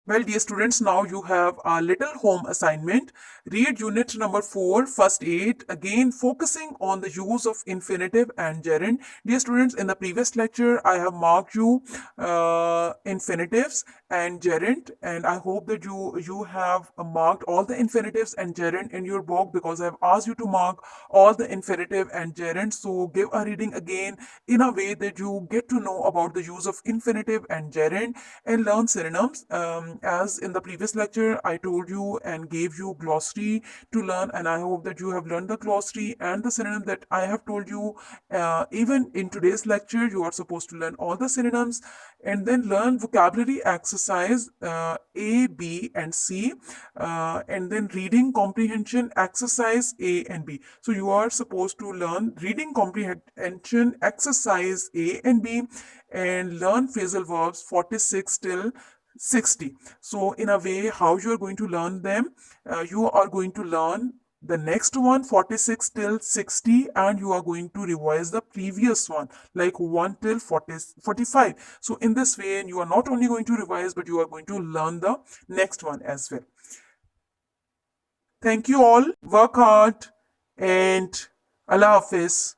Well, dear students, now you have a little home assignment. Read unit number 4, first aid, again focusing on the use of infinitive and gerund. Dear students, in the previous lecture, I have marked you infinitives and gerund, and I hope that you have marked all the infinitives and gerund in your book, because I have asked you to mark all the infinitive and gerund. So give a reading again in a way that you get to know about the use of infinitive and gerund and learn synonyms. As in the previous lecture, I told you and gave you glossary to learn, and I hope that you have learned the glossary and the synonym that I have told you. Even in today's lecture, you are supposed to learn all the synonyms and then learn vocabulary exercise A, B, and C, and then reading comprehension exercise A and B. So you are supposed to learn reading comprehension exercise A and B and learn phrasal verbs 46 till 60. So in a way, how you are going to learn them, you are going to learn the next one 46 till 60, and you are going to revise the previous one like 1 till 45. So in this way, you are not only going to revise, but you are going to learn the next one as well. Thank you all. Work hard and Allah Hafiz.